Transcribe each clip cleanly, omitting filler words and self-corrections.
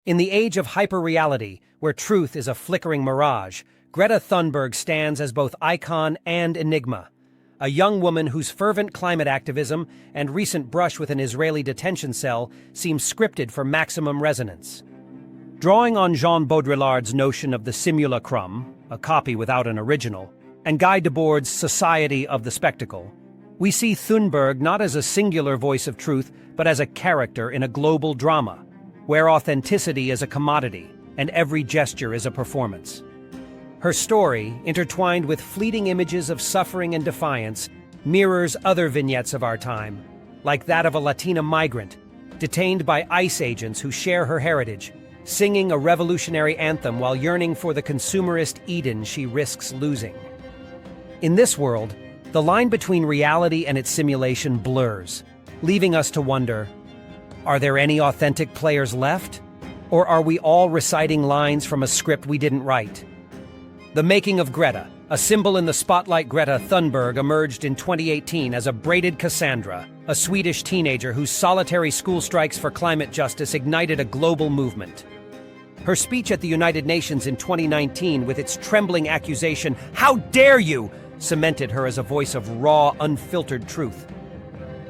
In the age of hyperreality, where truth is a flickering mirage, Greta Thunberg stands as both icon and enigma. A young woman whose fervent climate activism and recent brush with an Israeli detention cell seem scripted for maximum resonance. Drawing on Jean Baudrillard's notion of the simulacrum, a copy without an original, and Guy Debord's Society of the Spectacle, we see Thunberg not as a singular voice of truth, but as a character in a global drama, where authenticity is a commodity and every gesture is a performance. Her story, intertwined with fleeting images of suffering and defiance, mirrors other vignettes of our time, like that of a Latina migrant, detained by ICE agents who share her heritage, singing a revolutionary anthem while yearning for the consumerist Eden she risks losing. In this world, the line between reality and its simulation blurs, leaving us to wonder, are there any authentic players left? Or are we all reciting lines from a script we didn't write? The making of Greta, a symbol in the spotlight. Greta Thunberg emerged in 2018 as a braided Cassandra, a Swedish teenager whose solitary school strikes for climate justice ignited a global movement. Her speech at the United Nations in 2019, with its trembling accusation, "How dare you!" cemented her as a voice of raw, unfiltered truth.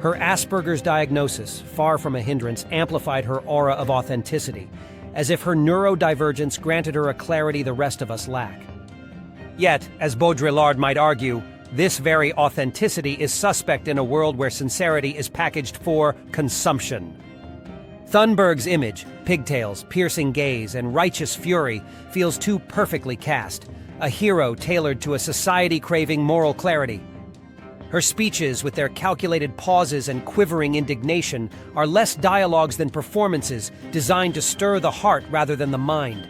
Her Asperger's diagnosis, far from a hindrance, amplified her aura of authenticity, as if her neurodivergence granted her a clarity the rest of us lack. Yet, as Baudrillard might argue, this very authenticity is suspect in a world where sincerity is packaged for consumption. Thunberg's image, pigtails, piercing gaze, and righteous fury, feels too perfectly cast, a hero tailored to a society craving moral clarity. Her speeches, with their calculated pauses and quivering indignation, are less dialogues than performances designed to stir the heart rather than the mind.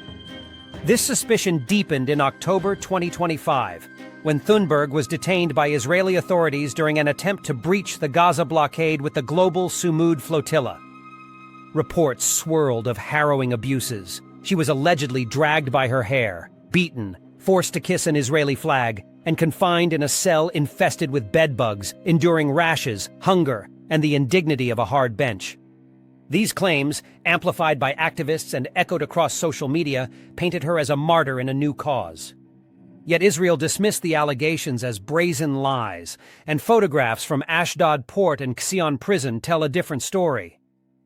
This suspicion deepened in October 2025, when Thunberg was detained by Israeli authorities during an attempt to breach the Gaza blockade with the global Sumud flotilla. Reports swirled of harrowing abuses. She was allegedly dragged by her hair, beaten, forced to kiss an Israeli flag, and confined in a cell infested with bedbugs, enduring rashes, hunger, and the indignity of a hard bench. These claims, amplified by activists and echoed across social media, painted her as a martyr in a new cause. Yet Israel dismissed the allegations as brazen lies, and photographs from Ashdod port and Xi'an prison tell a different story.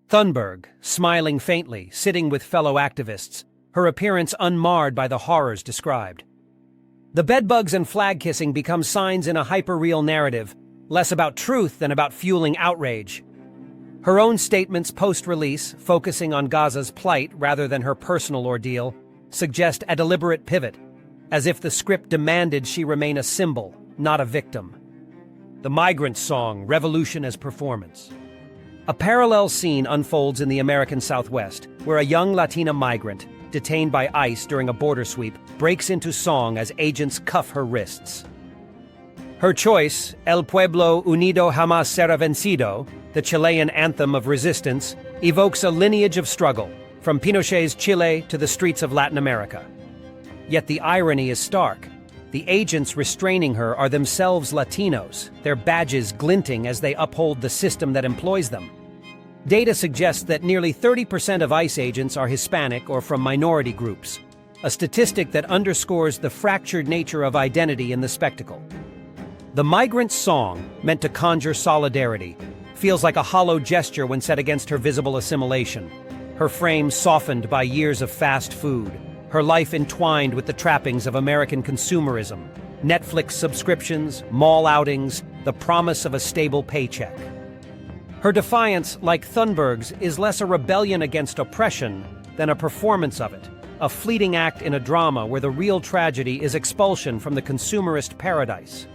Thunberg, smiling faintly, sitting with fellow activists, her appearance unmarred by the horrors described. The bedbugs and flag kissing become signs in a hyperreal narrative, less about truth than about fueling outrage. Her own statements post-release, focusing on Gaza's plight rather than her personal ordeal, suggest a deliberate pivot, as if the script demanded she remain a symbol, not a victim. The migrant song, Revolution as Performance. A parallel scene unfolds in the American Southwest, where a young Latina migrant, detained by ICE during a border sweep, breaks into song as agents cuff her wrists. Her choice, El Pueblo Unido Jamás Será Vencido, the Chilean anthem of resistance, evokes a lineage of struggle, from Pinochet's Chile to the streets of Latin America. Yet the irony is stark. The agents restraining her are themselves Latinos, their badges glinting as they uphold the system that employs them. Data suggests that nearly 30% of ICE agents are Hispanic or from minority groups, a statistic that underscores the fractured nature of identity in the spectacle. The migrant song, meant to conjure solidarity, feels like a hollow gesture when set against her visible assimilation, her frame softened by years of fast food, her life entwined with the trappings of American consumerism, Netflix subscriptions, mall outings, the promise of a stable paycheck. Her defiance, like Thunberg's, is less a rebellion against oppression than a performance of it, a fleeting act in a drama where the real tragedy is expulsion from the consumerist paradise.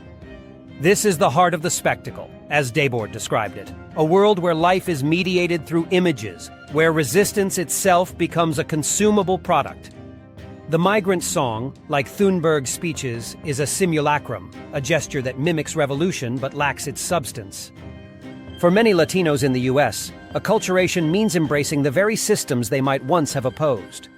This is the heart of the spectacle, as Debord described it, a world where life is mediated through images, where resistance itself becomes a consumable product. The migrant song, like Thunberg's speeches, is a simulacrum, a gesture that mimics revolution but lacks its substance. For many Latinos in the U.S., acculturation means embracing the very systems they might once have opposed.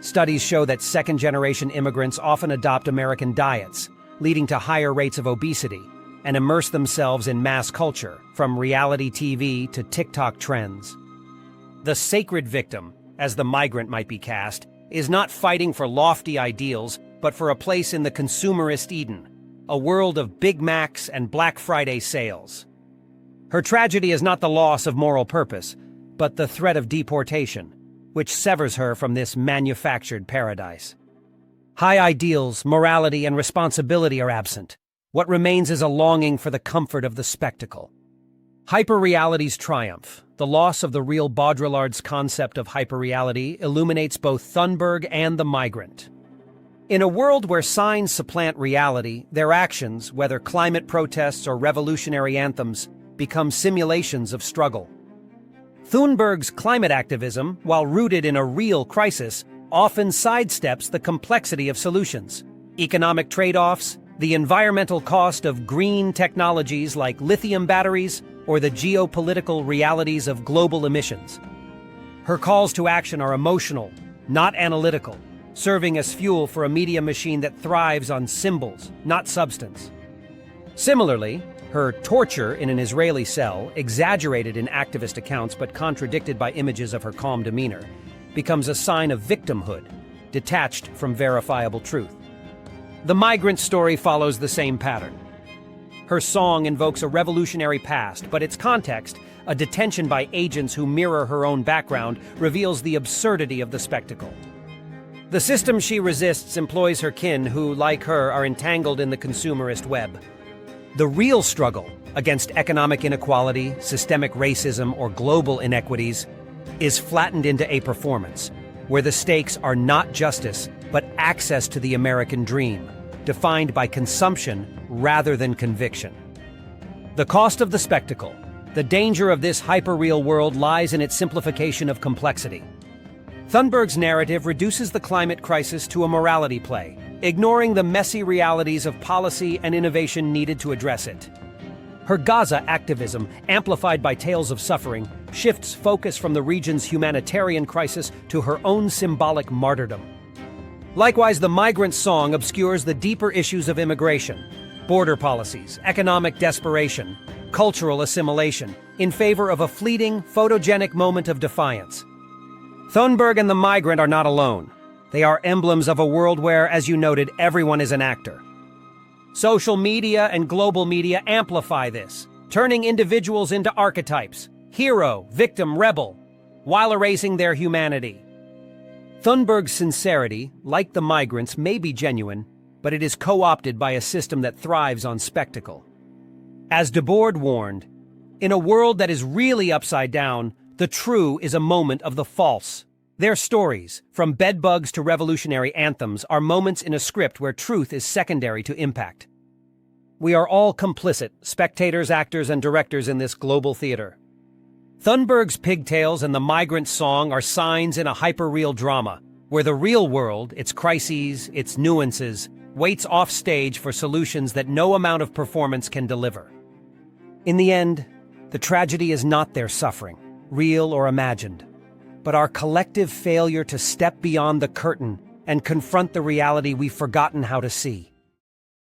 Studies show that second-generation immigrants often adopt American diets, leading to higher rates of obesity, and immerse themselves in mass culture, from reality TV to TikTok trends. The sacred victim, as the migrant might be cast, is not fighting for lofty ideals, but for a place in the consumerist Eden, a world of Big Macs and Black Friday sales. Her tragedy is not the loss of moral purpose, but the threat of deportation, which severs her from this manufactured paradise. High ideals, morality, and responsibility are absent. What remains is a longing for the comfort of the spectacle. Hyperreality's triumph, the loss of the real Baudrillard's concept of hyperreality, illuminates both Thunberg and the migrant. In a world where signs supplant reality, their actions, whether climate protests or revolutionary anthems, become simulations of struggle. Thunberg's climate activism, while rooted in a real crisis, often sidesteps the complexity of solutions. Economic trade-offs, the environmental cost of green technologies like lithium batteries, or the geopolitical realities of global emissions. Her calls to action are emotional, not analytical, serving as fuel for a media machine that thrives on symbols, not substance. Similarly, her torture in an Israeli cell, exaggerated in activist accounts but contradicted by images of her calm demeanor, becomes a sign of victimhood, detached from verifiable truth. The migrant story follows the same pattern. Her song invokes a revolutionary past, but its context, a detention by agents who mirror her own background, reveals the absurdity of the spectacle. The system she resists employs her kin who, like her, are entangled in the consumerist web. The real struggle against economic inequality, systemic racism, or global inequities is flattened into a performance, where the stakes are not justice, but access to the American dream, defined by consumption rather than conviction. The cost of the spectacle, the danger of this hyper-real world, lies in its simplification of complexity. Thunberg's narrative reduces the climate crisis to a morality play, ignoring the messy realities of policy and innovation needed to address it. Her Gaza activism, amplified by tales of suffering, shifts focus from the region's humanitarian crisis to her own symbolic martyrdom. Likewise, the migrant song obscures the deeper issues of immigration, border policies, economic desperation, cultural assimilation, in favor of a fleeting, photogenic moment of defiance. Thunberg and the migrant are not alone. They are emblems of a world where, as you noted, everyone is an actor. Social media and global media amplify this, turning individuals into archetypes, hero, victim, rebel, while erasing their humanity. Thunberg's sincerity, like the migrants, may be genuine, but it is co-opted by a system that thrives on spectacle. As Debord warned, in a world that is really upside down, the true is a moment of the false. Their stories, from bedbugs to revolutionary anthems, are moments in a script where truth is secondary to impact. We are all complicit, spectators, actors, and directors in this global theater. Thunberg's pigtails and the migrant song are signs in a hyper-real drama, where the real world, its crises, its nuances, waits off-stage for solutions that no amount of performance can deliver. In the end, the tragedy is not their suffering, real or imagined, but our collective failure to step beyond the curtain and confront the reality we've forgotten how to see.